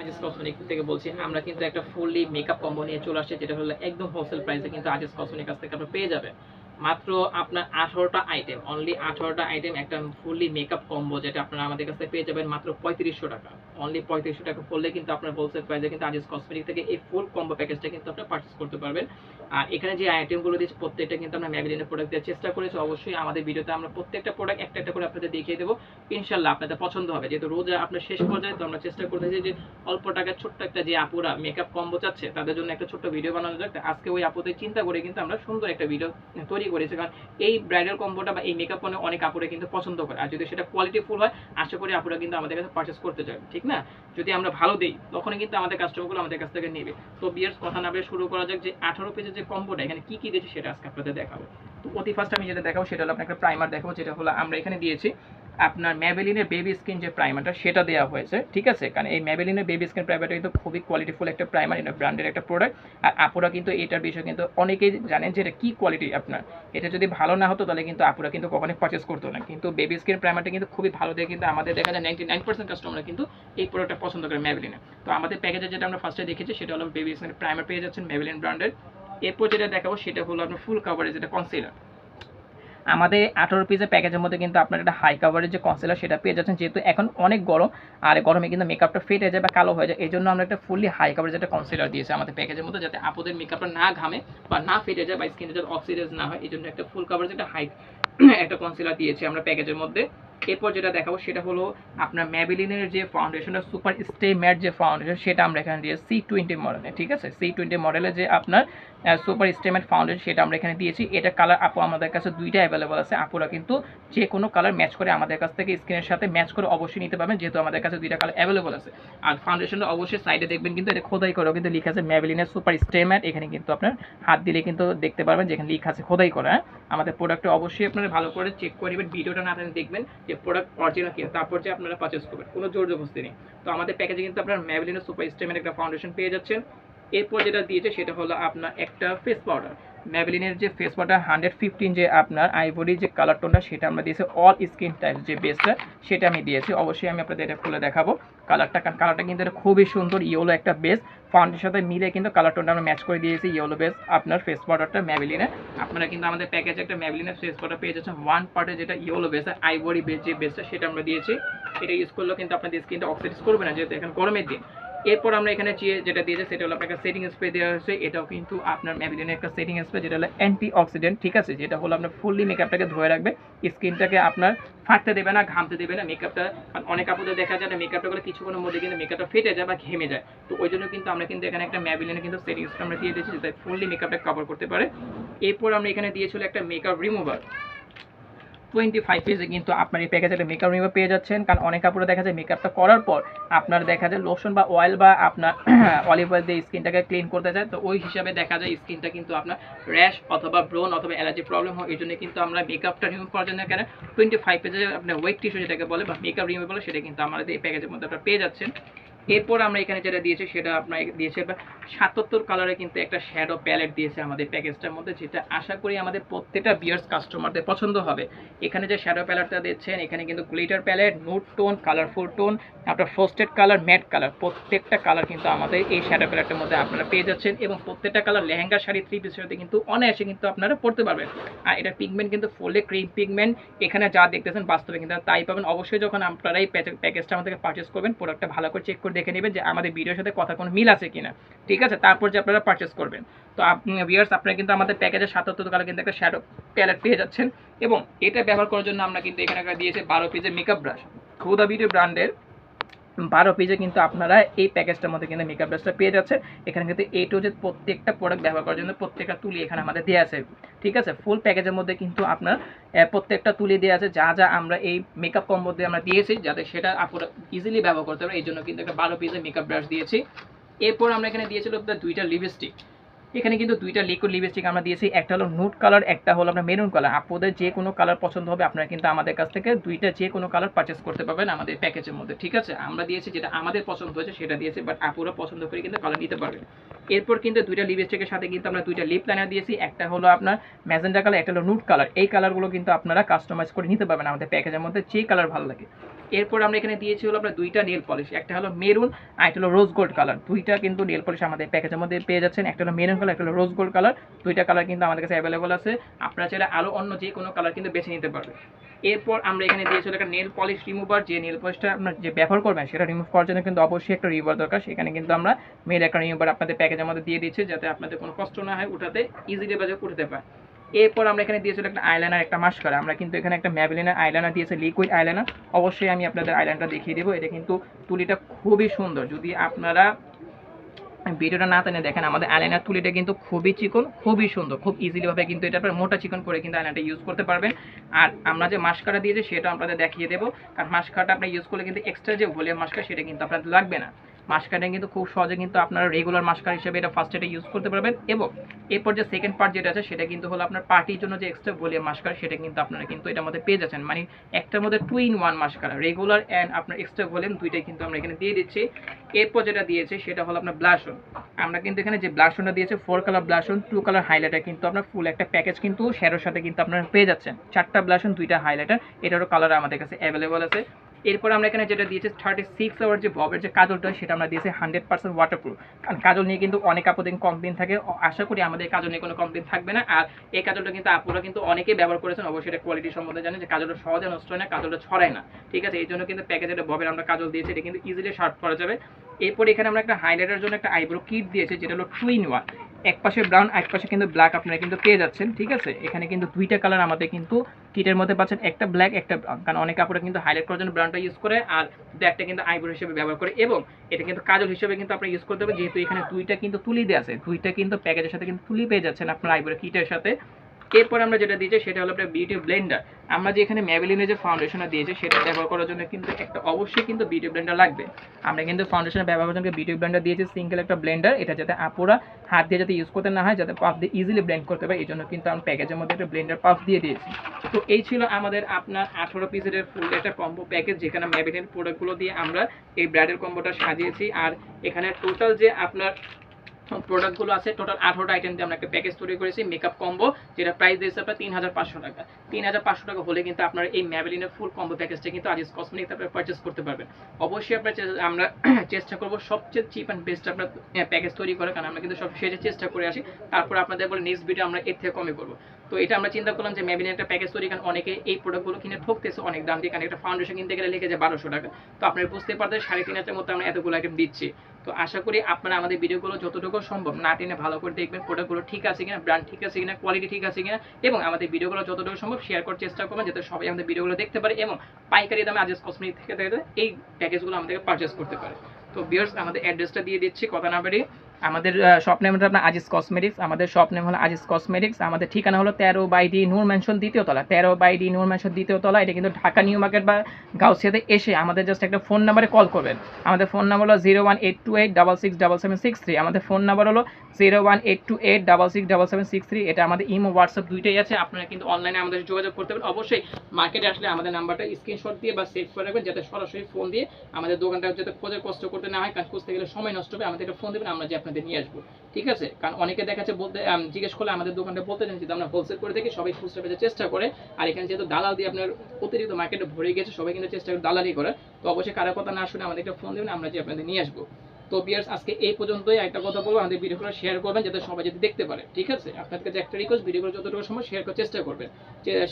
Aziz cosmetic থেকে বলছি। আমরা কিন্তু একটা ফুললি মেকআপ কম্বো নিয়ে চলে আসছি, যেটা হলো একদম হোলসেল প্রাইসে কিন্তু আজিজ কসমেটিক কাছ থেকে আপনারা পেয়ে যাবেন। মাত্র আপনার 18টা আইটেম, অনলি 18টা আইটেম, একটা ফুললি মেকআপ কম্বো, যেটা আপনারা আমাদের কাছ থেকে পেয়ে যাবেন মাত্র 3500 টাকা। অনলি 3500 টাকা করলে কিন্তু আপনার হোলসেল প্রাইসে কিন্তু আজিজ কসমেটিক থেকে এই ফুল কম্বো প্যাকেজটা কিন্তু আপনারা পারচেজ করতে পারবেন। আর এখানে যে আইটেমগুলো দিচ্ছি প্রত্যেকটা কিন্তু আমরা ম্যাগজিনের প্রোডাক্ট দেওয়ার চেষ্টা করেছি। অবশ্যই আমাদের ভিডিওতে আমরা প্রত্যেকটা প্রোডাক্ট একটা একটা করে আপনাদের দেখিয়ে দেবো, ইনশাল্লাহ আপনাদের পছন্দ হবে। যেহেতু রোজা আপনার শেষ পর্যায়ে, তো আমরা চেষ্টা করতেছি যে অল্প টাকার ছোট্ট একটা যে আপুরা মেকআপ কম্বো চাচ্ছে তাদের জন্য একটা ছোট্ট ভিডিও বানানো যাক। আজকে ওই আপুদের চিন্তা করে কিন্তু আমরা সুন্দর একটা ভিডিও তৈরি করেছি, কারণ এই ব্রাইডাল কম্বোটা বা এই মেকআপ পণ্য অনেক আপুরা কিন্তু পছন্দ করে। আর যদি সেটা কোয়ালিটি ফুল হয়, আশা করি আপুরা কিন্তু আমাদের কাছে পারচেস করতে চায়, ঠিক না? যদি আমরা ভালো দিই তখনই কিন্তু আমাদের কাস্টমারগুলো আমাদের কাছ থেকে নেবে। তো বিয়ার্স, কথা না বলে শুরু করা যাক যে 18 পেজের যে কম্বোটা এখানে কি কি দিয়েছে সেটা আজকে আপনাদের দেখাবো। তো অতি ফার্স্ট আমি যেটা দেখাবো সেটা হলো আপনাকে একটা প্রাইমার দেখাবো, যেটা হলো আমরা এখানে দিয়েছি আপনার ম্যাবেলিনের বেবি স্কিন যে প্রাইমারটা সেটা দেওয়া হয়েছে, ঠিক আছে? কারণ এই ম্যাবেলিনের বেবি স্কিন প্রাইমারটা কিন্তু খুবই কোয়ালিটিফুল একটা প্রাইমার, এটা ব্র্যান্ডের একটা প্রোডাক্ট। আর আপুরা কিন্তু এটার বিষয়ে কিন্তু অনেকেই জানেন যে এটা কী কোয়ালিটি। আপনার এটা যদি ভালো না হতো তাহলে কিন্তু আপুরা কিন্তু কখনোই পারচেস করতো না। কিন্তু বেবি স্কিন প্রাইমারটা কিন্তু খুবই ভালো দিয়ে কিন্তু আমাদের দেখা যায় 99% কাস্টমাররা কিন্তু এই প্রোডাক্টটা পছন্দ করে ম্যাবেলিনের। তো আমাদের প্যাকেজে যেটা আমরা ফার্স্টে দেখেছি সেটা হলো বেবি স্কিন প্রাইমার পেয়ে যাচ্ছেন ম্যাবেলিন ব্র্যান্ডের। এরপর যেটা দেখাবো সেটা হলো আপনার ফুল কাভারেজ যেটা কনসিলার। আমাদের 18 পিসের প্যাকেজের মধ্যে কিন্তু আপনার একটা হাই কাভারেজ যে কনসিলার সেটা পেয়ে যাচ্ছেন, যেহেতু এখন অনেক গরম, আর গরমে কিন্তু মেকআপটা ফেটে যায় বা কালো হয়ে যায়, এই জন্য আমরা একটা ফুললি হাই কাভারেজ একটা কনসিলার দিয়েছি আমাদের প্যাকেজের মধ্যে, যাতে আপুদের মেকআপটা না ঘামে বা না ফেটে যায় বা স্কিনে যাতে অক্সিডাইজ না হয়, এই জন্য একটা ফুল কাভারেজ একটা হাই একটা কনসিলার দিয়েছি আমরা প্যাকেজের মধ্যে। এরপর যেটা দেখাবো সেটা হলো আপনার ম্যাবেলিনের যে ফাউন্ডেশনটা সুপার স্টে ম্যাট যে ফাউন্ডেশন সেটা আমরা এখানে দিয়েছি C20 মডেলে, ঠিক আছে? C20 মডেলে যে আপনার সুপার স্টে ম্যাট ফাউন্ডেশন সেটা আমরা এখানে দিয়েছি। এটা কালার আপু আমাদের কাছে দুইটা অ্যাভেলেবল আছে, আপুরা কিন্তু যে কোনো কালার ম্যাচ করে আমাদের কাছ থেকে স্কিনের সাথে ম্যাচ করে অবশ্যই নিতে পারবেন, যেহেতু আমাদের কাছে দুইটা কালার অ্যাভেলেবল আছে। আর ফাউন্ডেশনটা অবশ্যই সাইডে দেখবেন কিন্তু এটা খোদাই করেও কিন্তু লেখা আছে ম্যাবেলিনের সুপার স্টে ম্যাট। এখানে কিন্তু আপনার হাত দিলে কিন্তু দেখতে পারবেন যেখানে লেখা আছে খোদাই করা। আমাদের প্রোডাক্টটা অবশ্যই আপনারা ভালো করে চেক করে নেবেন, ভিডিওটা না দেখবেন যে প্রোডাক্ট অরিজিনাল কিনা, তারপর যে আপনারা পারচেস করবেন, কোনো জোর জবরদস্তি নেই। তো আমাদের প্যাকেজে কিন্তু আপনারা ম্যাবেলিনের সুপার স্টে ম্যাট একটা ফাউন্ডেশন পেয়ে যাচ্ছেন। এরপর যেটা দিয়েছে সেটা হলো আপনার একটা ফেস পাউডার। ম্যাবেলিনের যে ফেস পাউডার 115 যে আপনার আইভরি যে কালার টোনটা সেটা আমরা দিয়েছি অল স্কিন টাইপ যে বেসটা সেটা আমি দিয়েছি। অবশ্যই আমি আপনাদের এটা খুলে দেখাবো কালারটা, কারণ কালারটা কিন্তু এটা খুবই সুন্দর, ইয়েলো একটা বেস ফাউন্ডেশনের সাথে মিলে কিন্তু কালার টোনটা আমরা ম্যাচ করে দিয়েছি ইয়েলো বেস আপনার ফেস পাউডারটা ম্যাবেলিনের। আপনারা কিন্তু আমাদের প্যাকেজে একটা ম্যাবেলিনের ফেস পাউডার পেয়ে যাচ্ছেন ওয়ান পার্টে, যেটা ইয়েলো বেস আইভরি বেস যে বেসটা সেটা আমরা দিয়েছি। এটা ইউজ করলেও কিন্তু আপনাদের স্কিনটা অক্সিডাইজ করবে না, যেহেতু এখন গরমের দিন। এরপর আমরা এখানে যেটা দিয়েছে সেটা হলো আপনার সেটিং স্প্রে দেওয়া হয়েছে। এটাও কিন্তু আপনার ম্যাবেলিনের একটা সেটিং স্প্রে, যেটা হলো অ্যান্টি অক্সিডেন্ট, ঠিক আছে? যেটা হলো আপনার ফুললি মেকআপটাকে ধরে রাখবে, স্কিনটাকে আপনার ফাটতে দেবে না, ঘামতে দেবে না। মেকআপটা অনেক আপুদের দেখা যায় না, মেকআপটা করে কিছুক্ষণের মধ্যে কিন্তু মেকআপটা ফেটে যায় বা ঘেমে যায়। তো ওই জন্য কিন্তু আমরা কিন্তু এখানে একটা ম্যাবেলিনের কিন্তু সেটিং স্প্রে আমরা দিয়ে দিয়েছি, যাতে ফুললি মেকআপটা কভার করতে পারে। এরপর আমরা এখানে দিয়েছিল একটা মেকআপ রিমুভার 25 পেজে কিন্তু আপনার এই প্যাকেজে একটা মেকআপ রিমুভার পেয়ে যাচ্ছেন। কারণ অনেক কাপড়ে দেখা যায় মেকআপটা করার পর আপনার দেখা যায় লোশন বা অয়েল বা আপনার অলিভ অয়েল দিয়ে স্কিনটাকে ক্লিন করতে চায়, তো ওই হিসাবে দেখা যায় স্কিনটা কিন্তু আপনার র্যাশ অথবা ব্রোন অথবা অ্যালার্জি প্রবলেম হয়। এই জন্য কিন্তু আমরা মেকআপটা রিমুভ করার জন্য এখানে 25 পেজে আপনার ওয়েট টিস্যু যেটাকে বলে বা মেকআপ রিমুভ বলে সেটা কিন্তু আমাদের এই প্যাকেজের মধ্যে আপনারা পেয়ে যাচ্ছেন। এরপর আমরা এখানে যেটা দিয়েছি সেটা আপনার দিয়েছে 77 কালারে কিন্তু একটা শ্যাডো প্যালেট দিয়েছে আমাদের প্যাকেজটার মধ্যে, যেটা আশা করি আমাদের প্রত্যেকটা বিয়ার্স কাস্টমারদের পছন্দ হবে। এখানে যে শ্যাডো প্যালেটটা দিচ্ছেন এখানে কিন্তু glitter palette, nude tone, colourful tone, আপনার ফ্রস্টেড কালার, ম্যাট কালার, প্রত্যেকটা কালার কিন্তু আমাদের এই শ্যাডো প্যালেটের মধ্যে আপনারা পেয়ে যাচ্ছেন। এবং প্রত্যেকটা কালার লেহেঙ্গা, শাড়ি, থ্রি পিসের সাথে কিন্তু অনায়াসে কিন্তু আপনারা পড়তে পারবেন। আর এটা পিগমেন্ট কিন্তু ফুলে ক্রিম পিগমেন্ট, এখানে যা দেখতেছেন বাস্তবে কিন্তু তাই পাবেন। অবশ্যই যখন আপনারা এই প্যাকেজটা আমাদের পারচেস করবেন, প্রোডাক্টটা ভালো করে চেক করে দেখে নেবেন যে আমাদের ভিডিওর সাথে কথা কোনো মিল আছে কিনা, ঠিক আছে? তারপর যে আপনারা পারচেস করবেন। তো ভিউয়ার্স, আপনারা কিন্তু আমাদের প্যাকেজে 77 কালার কিন্তু একটা শ্যাডো প্যালেট পেয়ে যাচ্ছেন। এবং এটা ব্যবহার করার জন্য আমরা কিন্তু এখানে দিয়েছি 12 পিসের মেকআপ ব্রাশ, হুদা বিউটি ব্র্যান্ডের 12 পিসে কিন্তু আপনারা এই প্যাকেজটার মধ্যে কিন্তু মেকআপ ব্রাশটা পেয়ে যাচ্ছেন। এখানে কিন্তু A to Z প্রত্যেকটা প্রোডাক্ট ব্যবহার করার জন্য প্রত্যেকটা তুলি এখানে আমাদের দেওয়া আছে, ঠিক আছে? ফুল প্যাকেজের মধ্যে কিন্তু আপনার প্রত্যেকটা তুলি দেওয়া আছে, যা যা আমরা এই মেকআপ কম্বোর মধ্যে আমরা দিয়েছি যাতে সেটা আপনারা ইজিলি ব্যবহার করতে পারে, এই জন্য কিন্তু একটা 12 পিসের মেকআপ ব্রাশ দিয়েছি। এরপর আমরা এখানে দিয়েছিল দুইটা লিপস্টিক। এখানে কিন্তু দুইটা লিকুইড লিপস্টিক আমরা দিয়েছি, একটা হলো নুড কালার, একটা হলো আপনার মেরুন কালার। আপনাদের যে কোনো কালার পছন্দ হবে আপনারা কিন্তু আমাদের কাছ থেকে দুইটা যে কোনো কালার পারচেস করতে পারবেন আমাদের প্যাকেজের মধ্যে, ঠিক আছে? আমরা দিয়েছি যেটা আমাদের পছন্দ হয়েছে সেটা দিয়েছি, বাট আপুরা পছন্দ করে কিন্তু কালার নিতে পারবেন। এরপর কিন্তু দুইটা লিপস্টিকের সাথে কিন্তু আমরা দুইটা লিপ লাইনার দিয়েছি, একটা হলো আপনার ম্যাজেন্টা কালার, একটা হলো নুড কালার। এই কালারগুলো কিন্তু আপনারা কাস্টমাইজ করে নিতে পারবেন আমাদের প্যাকেজের মধ্যে, যে কালার ভালো লাগে। এরপর আমরা এখানে দিয়েছি হলো আপনার দুইটা নেল পলিশ, একটা হলো মেরুন আর একটা হলো রোজ গোল্ড কালার। দুইটা কিন্তু নেল পলিশ আমাদের প্যাকেজের মধ্যে পেয়ে যাচ্ছেন, একটা হলো মেরুন কালার, একটা হলো রোজ গোল্ড কালার। দুইটা কালার কিন্তু আমাদের কাছে অ্যাভেলেবল আছে, আপনারা চাইলে আরও অন্য যে কোনো কালার কিন্তু বেছে নিতে পারবেন। এরপর আমরা এখানে দিয়েছি একটা নেল পলিশ রিমুভার, যে নেল পলিশটা আপনার যে ব্যবহার করবেন সেটা রিমুভ করার জন্য কিন্তু অবশ্যই একটা রিমুভার দরকার। সেখানে কিন্তু আমরা মেল একটা রিমুভার আপনাদের প্যাকেজের মধ্যে দিয়ে দিচ্ছি, যাতে আপনাদের কোনো কষ্ট না হয় উঠাতে, ইজিলি বাজে উঠাতে পারে। এরপর আমরা এখানে দিয়েছিলাম একটা আইলাইনার, একটা মাস্কারা। আমরা কিন্তু এখানে একটা ম্যাবলিনের আইলাইনার দিয়েছি, লিকুইড আইলাইনার। অবশ্যই আমি আপনাদের আইলাইনারটা দেখিয়ে দেবো। এটা কিন্তু তুলিটা খুবই সুন্দর, যদি আপনারা ভিডিওটা না টেনে দেখেন, আমাদের আইলাইনার তুলিটা কিন্তু খুবই চিকন, খুবই সুন্দর, খুব ইজিলি ভাবে কিন্তু এটা আপনারা মোটা চিকন করে কিন্তু আইলাইনারটা ইউজ করতে পারবেন। আর আমরা যে মাস্কারা দিয়েছি সেটা আপনাদের দেখিয়ে দেবো, কারণ মাস্কারাটা আপনি ইউজ করলে কিন্তু এক্সট্রা যে ভলিউম মাস্কারা সেটা কিন্তু আপনাদের লাগবে না। মাস্কারা কিন্তু খুব সহজে কিন্তু আপনারা রেগুলার মাস্কারা হিসেবে এটা ফার্স্ট এটা ইউজ করতে পারবেন। এবং এরপর যে সেকেন্ড পার্ট যেটা আছে সেটা কিন্তু হলো আপনার পার্টির জন্য যে এক্সট্রা ভলিউম মাস্কারা, সেটা কিন্তু আপনারা কিন্তু এটার মধ্যে পেয়ে যাচ্ছেন। মানে একটার মধ্যে 2-in-1 মাস্কারা, রেগুলার অ্যান্ড আপনার এক্সট্রা ভলিউম দুইটাই কিন্তু আমরা এখানে দিয়ে দিচ্ছি। এরপর যেটা দিয়েছে সেটা হলো আপনার ব্লাশন। আমরা কিন্তু এখানে যে ব্লাশনটা দিয়েছে 4 কালার ব্লাশন, 2 কালার হাইলাইটার কিন্তু আপনার ফুল একটা প্যাকেজ কিন্তু শ্যাডোর সাথে কিন্তু আপনারা পেয়ে যাচ্ছেন। 4টা ব্লাশন, 2টা হাইলাইটার, এটারও কালার আমাদের কাছে অ্যাভেলেবল আছে। এরপর আমরা এখানে যেটা দিয়েছি 36 আওয়ার যে ববের যে কাজলটা, সেটা আমরা দিয়েছি 100% ওয়াটারপ্রুফ। কারণ কাজল নিয়ে কিন্তু অনেক আপুদের কমপ্লেন থাকে, আশা করি আমাদের কাজল নিয়ে কোনো কমপ্লেন থাকবে না। আর এই কাজলটা কিন্তু আপুরা কিন্তু অনেকেই ব্যবহার করেছেন, অবশ্যই এটা কোয়ালিটি সম্বন্ধে জানেন যে কাজলটা সহজে নষ্ট হয় না, কাজলটা ছড়ায় না, ঠিক আছে। এই জন্য কিন্তু প্যাকেজের ববের আমরা কাজল দিয়েছি, এটা কিন্তু ইজিলি শার্প করা যাবে। এরপর এখানে আমরা একটা হাইলাইটার জন্য একটা আইব্রো কিট দিয়েছি, যেটা হলো 2-in-1। এক পাশে ব্রাউন, এক পাশে কিন্তু ব্ল্যাক আপনারা কিন্তু পেয়ে যাচ্ছেন, ঠিক আছে। এখানে কিন্তু দুইটা কালার আমাদের কিন্তু কিটের মধ্যে পাচ্ছেন, একটা ব্ল্যাক একটা ব্রাউন। কারণ অনেক কাপড়ে কিন্তু হাইলাইট করার জন্য ব্রাউনটা ইউজ করে, আর ব্ল্যাকটা কিন্তু আইব্রো হিসেবে ব্যবহার করে, এবং এটা কিন্তু কাজল হিসেবে কিন্তু আপনি ইউজ করতে হবে। যেহেতু এখানে দুইটা কিন্তু তুলি দেওয়া আছে, দুইটা কিন্তু প্যাকেজের সাথে কিন্তু তুলি পেয়ে যাচ্ছেন আপনার আইব্রো কিটের সাথে। এরপর আমরা যেটা দিয়েছি সেটা হলো আপনার বিউটি ব্লেন্ডার। আমরা যে এখানে ম্যাবেলিনের যে ফাউন্ডেশনটা দিয়েছি সেটা ব্যবহার করার জন্য কিন্তু একটা অবশ্যই কিন্তু বিউটি ব্লেন্ডার লাগবে। আমরা কিন্তু ফাউন্ডেশনের ব্যবহার করার জন্য বিউটি ব্লেন্ডার দিয়েছি, সিঙ্গেল একটা ব্লেন্ডার, এটা যাতে আপুরা হাত দিয়ে যাতে ইউজ করতে না হয়, যাতে পাফ দিয়ে ইজিলি ব্লেন্ড করতে পারে, এই জন্য কিন্তু আমরা প্যাকেজের মধ্যে একটা ব্লেন্ডার পাফ দিয়ে দিয়েছি। তো এই ছিল আমাদের আপনার 18 পিসের ফুল একটা কম্বো প্যাকেজ, যেখানে ম্যাবেলিনের প্রোডাক্টগুলো দিয়ে আমরা এই ব্রাইডাল কম্বোটা সাজিয়েছি। আর এখানে টোটাল যে আপনার প্রোডাক্টগুলো আছে, টোটাল 18টা আইটেম দিয়ে আমরা একটা প্যাকেজ তৈরি করেছি, মেকআপ কম্বো, যেটা প্রাইস দিয়েছে আপনার 3500 টাকা। 3500 টাকা হলে কিন্তু আপনার এই ম্যাবেলিনের ফুল কম্বো প্যাকেজটা কিন্তু আজিজ কসমেটিক্স আপনারা পারচেস করতে পারবেন। অবশ্যই আমরা চেষ্টা করব সবচেয়ে চিপ অ্যান্ড বেস্ট আপনার প্যাকেজ তৈরি করার, কারণ আমরা কিন্তু সব শেষে চেষ্টা করে আসি, তারপর আপনাদের বলে নেক্সট ভিডিও আমরা এর থেকে কমে করবো। তো এটা আমরা চিন্তা করলাম যে ম্যাবেলিনের একটা প্যাকেজ তৈরি, কারণ অনেকে এই প্রোডাক্টগুলো কিনে ঠকতেছে অনেক দাম দিয়ে, কারণ একটা ফাউন্ডেশন কিনতে গেলে লেগে যায় 1200 টাকা। তো আপনারা বুঝতে পারতেন 3500 মতো আমরা এতগুলো আইটেম দিচ্ছি। তো আশা করি আপনারা আমাদের ভিডিওগুলো যতটুকু সম্ভব না টেনে ভালো করে দেখবেন, প্রোডাক্টগুলো ঠিক আছে কিনা, ব্র্যান্ড ঠিক আছে কিনা, কোয়ালিটি ঠিক আছে কিনা, এবং আমাদের ভিডিওগুলো যতটুকু সম্ভব শেয়ার করার চেষ্টা করবেন, যাতে সবাই আমাদের ভিডিওগুলো দেখতে পারে এবং পাইকারি দামে আজিজ কসমেটিক্স থেকে এই প্যাকেজগুলো আমাদেরকে পারচেস করতে পারে। তো ভিউয়ার্স, আমাদের অ্যাড্রেসটা দিয়ে দিচ্ছি, কথা না বাড়িয়ে। আমাদের শপ নেমটা আপনার আজিজ কসমেটিক্স, আমাদের শপ নেম হলো আজিজ কসমেটিক্স। আমাদের ঠিকানা হলো 13/D নূর ম্যানশন দ্বিতীয় তলা, 13/D নূর ম্যানশন দ্বিতীয় তলা। এটা কিন্তু ঢাকা নিউ মার্কেট বা গাউসিয়াতে এসে আমাদের জাস্ট একটা ফোন নাম্বারে কল করবেন। আমাদের ফোন নাম্বার হলো 01828667763। আমাদের ফোন নাম্বার হলো 01828667763। এটা আমাদের ইমো হোয়াটসঅ্যাপ দুইটাই আছে, আপনারা কিন্তু অনলাইনে আমাদের যোগাযোগ করতে পারেন। অবশ্যই মার্কেটে আসলে আমাদের নাম্বারটা স্ক্রিনশট দিয়ে বা সেভ করে রাখবেন, যাতে সরাসরি ফোন দিয়ে আমাদের দোকানটা যাতে খোঁজে কষ্ট করতে না হয়, কারণ খুঁজতে গেলে সময় নষ্ট হবে। আমাদের একটা ফোন দেবেন, আমরা যে আপনাদের নিয়ে আসবো, ঠিক আছে। কারণ অনেকে দেখা যাচ্ছে বলতে জিজ্ঞেস করলে আমাদের দোকানটা বলতে চান যে আমরা হোলসেল করে থাকি, সবাই খুচরা পেতে চেষ্টা করে। আর এখানে যেহেতু দালাল দিয়ে আপনার অতিরিক্ত মার্কেটে ভরে গেছে, সবাই কিন্তু চেষ্টা করে দালালি করে। তো অবশ্যই কারো কথা না শুনে আমাদেরকে ফোন দেবেন, আমরা যে আপনাদের নিয়ে আসবো। তো ভিউয়ার্স, আজকে এই পর্যন্তই। একটা কথা বলবো, আমাদের ভিডিওগুলো শেয়ার করবেন যাতে সবাই যদি দেখতে পারে, ঠিক আছে। আপনাদের কাছে একটা রিকোয়েস্ট, ভিডিওগুলো যতটুকু সময় শেয়ার করার চেষ্টা করবেন।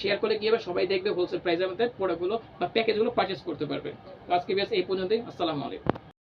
শেয়ার করলে কি হবে, সবাই দেখবে, হোলসেল প্রাইসে আমাদের প্রোডাক্টগুলো বা প্যাকেজগুলো পারচেস করতে পারবে। তো আজকে ভিউয়ার্স এই পর্যন্তই। আসসালামু আলাইকুম।